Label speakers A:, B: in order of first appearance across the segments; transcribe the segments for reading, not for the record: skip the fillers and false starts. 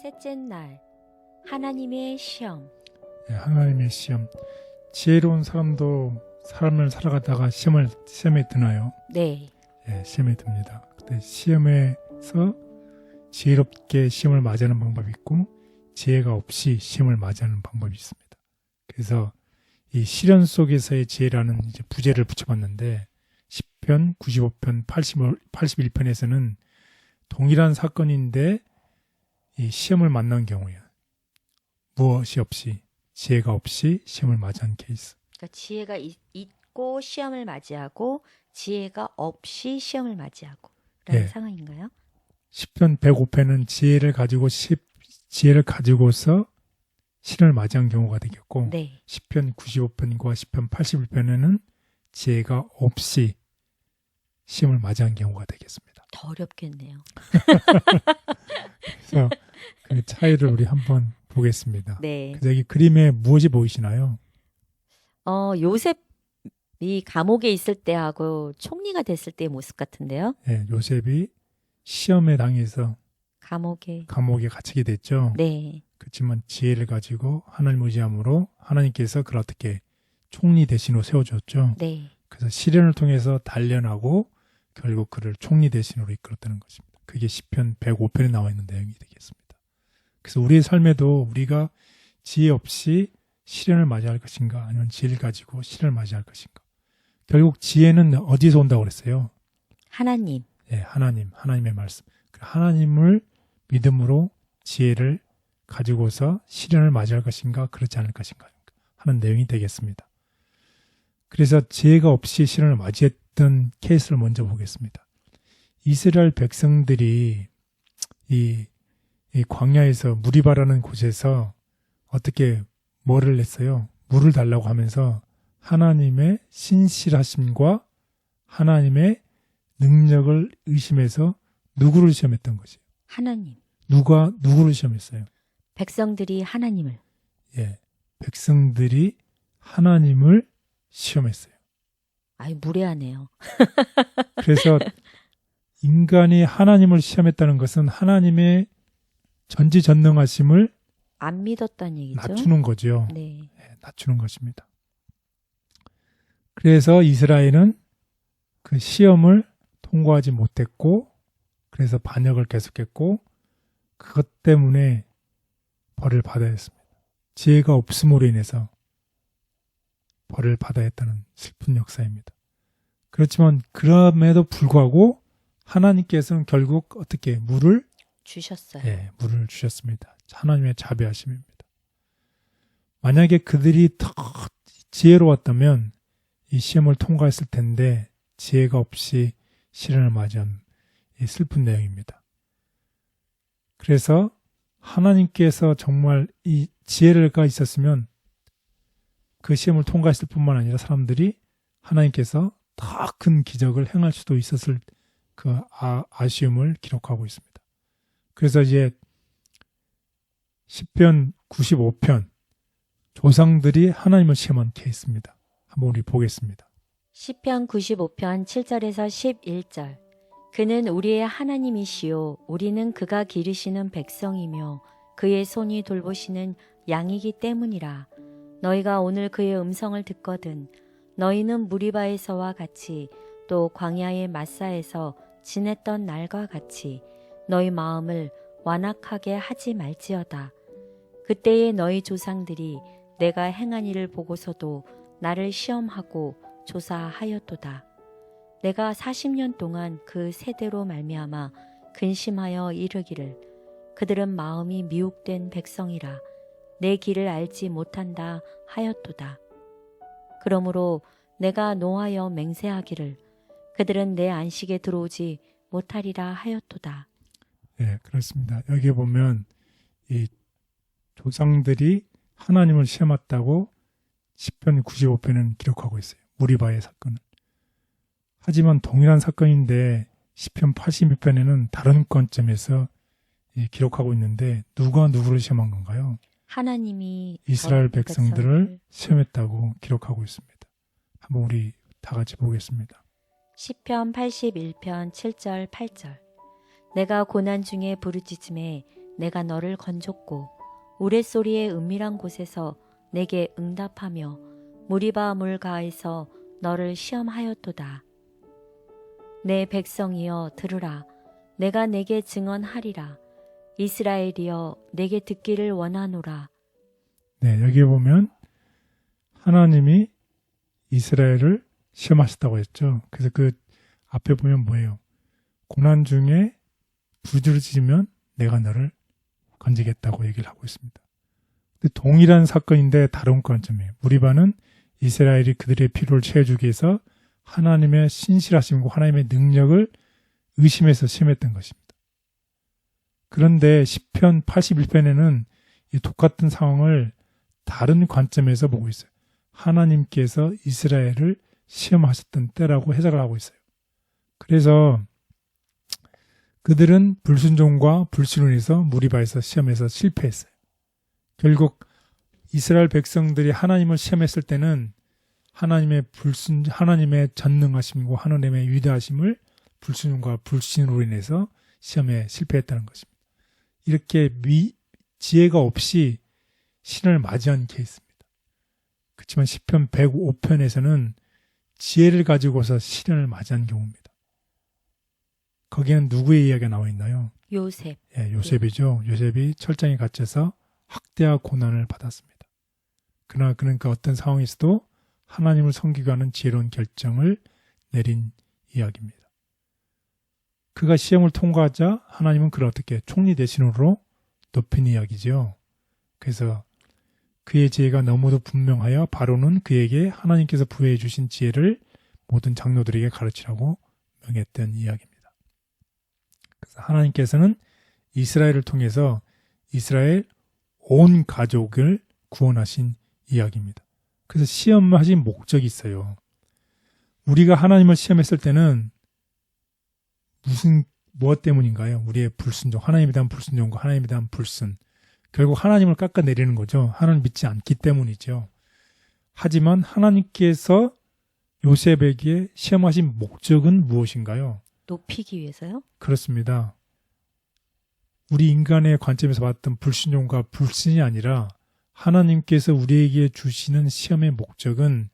A: 셋째 날 하나님의 시험.
B: 예, 하나님의 시험. 지혜로운 사람도 삶을 살아가다가 시험에 드나요?
A: 네.
B: 예, 시험에 듭니다. 근데 시험에서 지혜롭게 시험을 맞이하는 방법이 있고 지혜가 없이 시험을 맞이하는 방법이 있습니다. 그래서 이 시련 속에서의 지혜라는 이제 부제를 붙여봤는데 10편, 95편, 81편에서는 동일한 사건인데 이 시험을 만난 경우에요. 무엇이 없이, 지혜가 없이 시험을 맞이한 케이스.
A: 그러니까 지혜가 있고 시험을 맞이하고 지혜가 없이 시험을 맞이하고 라는
B: 예.
A: 상황인가요?
B: 10편 105편은 지혜를 가지고서 시련을 맞이한 경우가 되겠고
A: 네.
B: 10편 95편과 10편 81편에는 지혜가 없이 시험을 맞이한 경우가 되겠습니다.
A: 더 어렵겠네요.
B: 그래서 그 차이를 우리 한번 보겠습니다.
A: 네.
B: 그래서 이 그림에 무엇이 보이시나요?
A: 요셉이 감옥에 있을 때하고 총리가 됐을 때의 모습 같은데요.
B: 예, 요셉이 시험에 당해서
A: 감옥에.
B: 감옥에 갇히게 됐죠.
A: 네.
B: 그렇지만 지혜를 가지고 하나님을 의지함으로 하나님께서 그를 어떻게 총리 대신으로 세워줬죠.
A: 네.
B: 그래서 시련을 통해서 단련하고 결국 그를 총리 대신으로 이끌었다는 것입니다. 그게 시편 105편에 나와 있는 내용이 되겠습니다. 그래서 우리의 삶에도 우리가 지혜 없이 시련을 맞이할 것인가 아니면 지혜를 가지고 시련을 맞이할 것인가. 결국 지혜는 어디서 온다고 그랬어요?
A: 하나님.
B: 예, 하나님의 말씀. 하나님을 믿음으로 지혜를 가지고서 시련을 맞이할 것인가 그렇지 않을 것인가 하는 내용이 되겠습니다. 그래서 지혜가 없이 시련을 맞이했던 케이스를 먼저 보겠습니다. 이스라엘 백성들이 이 광야에서 무리바라는 곳에서 어떻게 뭐를 했어요? 물을 달라고 하면서 하나님의 신실하심과 하나님의 능력을 의심해서 누구를 시험했던 것이에요?
A: 하나님.
B: 누구를 시험했어요?
A: 백성들이 하나님을.
B: 예, 백성들이 하나님을 시험했어요.
A: 아이, 무례하네요.
B: 그래서 인간이 하나님을 시험했다는 것은 하나님의 전지전능하심을
A: 안 믿었다는 얘기죠.
B: 낮추는 거죠.
A: 네.
B: 예, 낮추는 것입니다. 그래서 이스라엘은 그 시험을 통과하지 못했고 그래서 반역을 계속했고 그것 때문에 벌을 받아야 했습니다. 지혜가 없음으로 인해서 벌을 받아야 했다는 슬픈 역사입니다. 그렇지만 그럼에도 불구하고 하나님께서는 결국 어떻게 물을
A: 주셨어요.
B: 예, 물을 주셨습니다. 하나님의 자비하심입니다. 만약에 그들이 더 지혜로웠다면 이 시험을 통과했을 텐데 지혜가 없이 시련을 맞이한 이 슬픈 내용입니다. 그래서 하나님께서 정말 이 지혜가 있었으면 그 시험을 통과했을 뿐만 아니라 사람들이 하나님께서 더 큰 기적을 행할 수도 있었을 그 아쉬움을 기록하고 있습니다. 그래서 이제 시편 95편 조상들이 하나님을 시험한 케이스입니다. 한번 우리 보겠습니다.
A: 시편 95편 7절에서 11절. 그는 우리의 하나님이시요 우리는 그가 기르시는 백성이며 그의 손이 돌보시는 양이기 때문이라. 너희가 오늘 그의 음성을 듣거든 너희는 무리바에서와 같이 또 광야의 마사에서 지냈던 날과 같이 너희 마음을 완악하게 하지 말지어다. 그때에 너희 조상들이 내가 행한 일을 보고서도 나를 시험하고 조사하였도다. 내가 40년 동안 그 세대로 말미암아 근심하여 이르기를 그들은 마음이 미혹된 백성이라 내 길을 알지 못한다 하였도다. 그러므로 내가 노하여 맹세하기를 그들은 내 안식에 들어오지 못하리라 하였도다.
B: 네, 그렇습니다. 여기 보면 이 조상들이 하나님을 시험했다고 시편 95편은 기록하고 있어요. 무리바의 사건은. 하지만 동일한 사건인데 시편 82편에는 다른 관점에서 기록하고 있는데 누가 누구를 시험한 건가요?
A: 하나님이
B: 이스라엘 백성들을 시험했다고 기록하고 있습니다. 한번 우리 다 같이 보겠습니다.
A: 시편 81편 7절 8절. 내가 고난 중에 부르짖음에 내가 너를 건졌고 우레소리의 은밀한 곳에서 내게 응답하며 무리바 물가에서 너를 시험하였도다. 내 백성이여 들으라. 내가 내게 증언하리라. 이스라엘이여 내게 듣기를 원하노라.
B: 네, 여기에 보면 하나님이 이스라엘을 시험하셨다고 했죠. 그래서 그 앞에 보면 뭐예요? 고난 중에 부르짖으면 내가 너를 건지겠다고 얘기를 하고 있습니다. 근데 동일한 사건인데 다른 관점이에요. 무리바는 이스라엘이 그들의 필요를 채워주기 위해서 하나님의 신실하심과 하나님의 능력을 의심해서 시험했던 것입니다. 그런데 시편 81편에는 이 똑같은 상황을 다른 관점에서 보고 있어요. 하나님께서 이스라엘을 시험하셨던 때라고 해석을 하고 있어요. 그래서 그들은 불순종과 불신으로 인해서 무리바에서 시험에서 실패했어요. 결국 이스라엘 백성들이 하나님을 시험했을 때는 하나님의 전능하심과 하나님의 위대하심을 불순종과 불신으로 인해서 시험에 실패했다는 것입니다. 이렇게 지혜가 없이 신을 맞이한 케이스입니다. 그렇지만 시편 105편에서는 지혜를 가지고서 시련을 맞이한 경우입니다. 거기에는 누구의 이야기가 나와 있나요?
A: 요셉.
B: 예, 요셉이죠. 요셉이 철장에 갇혀서 학대와 고난을 받았습니다. 그러나 그는 그 어떤 상황에서도 하나님을 섬기고 하는 지혜로운 결정을 내린 이야기입니다. 그가 시험을 통과하자 하나님은 그를 어떻게 총리 대신으로 높인 이야기죠. 그래서 그의 지혜가 너무도 분명하여 바로는 그에게 하나님께서 부여해 주신 지혜를 모든 장로들에게 가르치라고 명했던 이야기입니다. 그래서 하나님께서는 이스라엘을 통해서 이스라엘 온 가족을 구원하신 이야기입니다. 그래서 시험하신 목적이 있어요. 우리가 하나님을 시험했을 때는 무엇 때문인가요? 우리의 불순종, 하나님에 대한 불순종과 하나님에 대한 불순. 결국 하나님을 깎아내리는 거죠. 하나님을 믿지 않기 때문이죠. 하지만 하나님께서 요셉에게 시험하신 목적은 무엇인가요?
A: 높이기 위해서요?
B: 그렇습니다. 우리 인간의 관점에서 봤던 불순종과 불신이 아니라 하나님께서 우리에게 주시는 시험의 목적은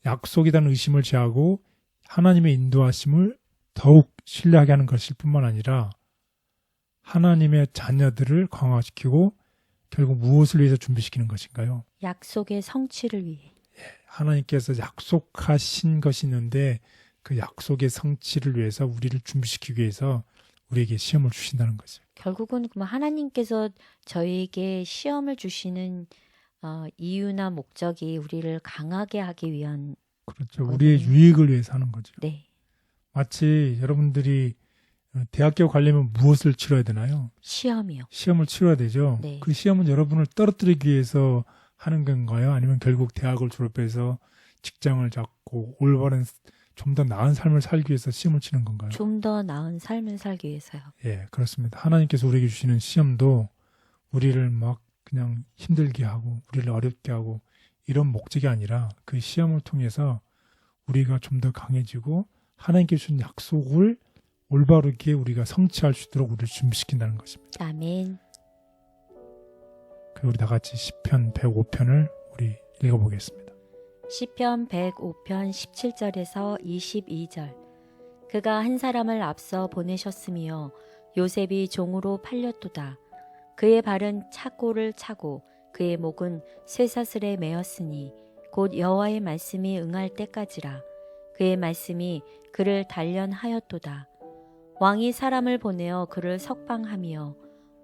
B: 약속이라는 의심을 제하고 하나님의 인도하심을 더욱 신뢰하게 하는 것일 뿐만 아니라 하나님의 자녀들을 강화시키고 결국 무엇을 위해서 준비시키는 것인가요?
A: 약속의 성취를 위해.
B: 하나님께서 약속하신 것이 있는데 그 약속의 성취를 위해서 우리를 준비시키기 위해서 우리에게 시험을 주신다는 거죠.
A: 결국은 하나님께서 저희에게 시험을 주시는 이유나 목적이 우리를 강하게 하기 위한
B: 그렇죠. 우리의 유익을 위해서 하는 거죠.
A: 네.
B: 마치 여러분들이 대학교 가려면 무엇을 치러야 되나요?
A: 시험이요.
B: 시험을 치러야 되죠.
A: 네.
B: 그 시험은 여러분을 떨어뜨리기 위해서 하는 건가요? 아니면 결국 대학을 졸업해서 직장을 잡고 올바른 좀 더 나은 삶을 살기 위해서 시험을 치는 건가요?
A: 좀 더 나은 삶을 살기 위해서요.
B: 예, 그렇습니다. 하나님께서 우리에게 주시는 시험도 우리를 막 그냥 힘들게 하고 우리를 어렵게 하고 이런 목적이 아니라 그 시험을 통해서 우리가 좀 더 강해지고 하나님께 주신 약속을 올바르게 우리가 성취할 수 있도록 우리를 준비시킨다는 것입니다.
A: 아멘.
B: 그리고 우리 다 같이 시편 105편을 우리 읽어보겠습니다.
A: 시편 105편 17절에서 22절. 그가 한 사람을 앞서 보내셨으며 요셉이 종으로 팔렸도다. 그의 발은 착고를 차고 그의 목은 쇠사슬에 매었으니 곧 여호와의 말씀이 응할 때까지라. 그의 말씀이 그를 단련하였도다. 왕이 사람을 보내어 그를 석방하며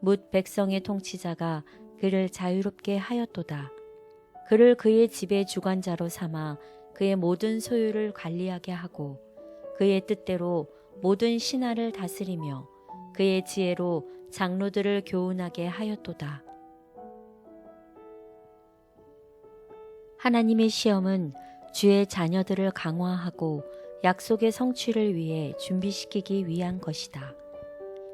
A: 뭇 백성의 통치자가 그를 자유롭게 하였도다. 그를 그의 집의 주관자로 삼아 그의 모든 소유를 관리하게 하고 그의 뜻대로 모든 신하를 다스리며 그의 지혜로 장로들을 교훈하게 하였도다. 하나님의 시험은 주의 자녀들을 강화하고 약속의 성취를 위해 준비시키기 위한 것이다.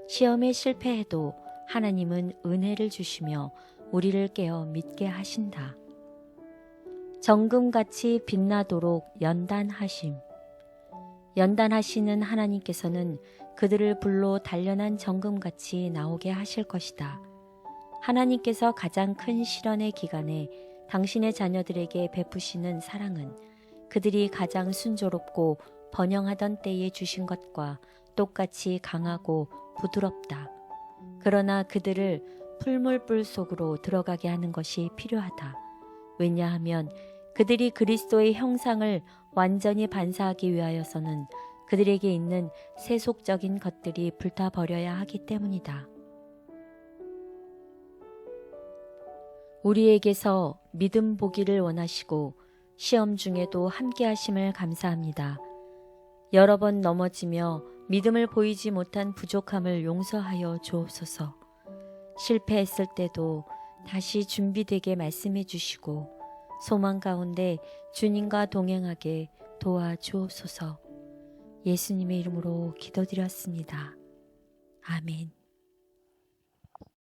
A: 시험에 실패해도 하나님은 은혜를 주시며 우리를 깨어 믿게 하신다. 정금같이 빛나도록 연단하심. 연단하시는 하나님께서는 그들을 불로 단련한 정금같이 나오게 하실 것이다. 하나님께서 가장 큰 시련의 기간에 당신의 자녀들에게 베푸시는 사랑은 그들이 가장 순조롭고 번영하던 때에 주신 것과 똑같이 강하고 부드럽다. 그러나 그들을 풀물불 속으로 들어가게 하는 것이 필요하다. 왜냐하면 그들이 그리스도의 형상을 완전히 반사하기 위하여서는 그들에게 있는 세속적인 것들이 불타버려야 하기 때문이다. 우리에게서 믿음 보기를 원하시고 시험 중에도 함께 하심을 감사합니다. 여러 번 넘어지며 믿음을 보이지 못한 부족함을 용서하여 주옵소서. 실패했을 때도 다시 준비되게 말씀해 주시고 소망 가운데 주님과 동행하게 도와주옵소서. 예수님의 이름으로 기도드렸습니다. 아멘.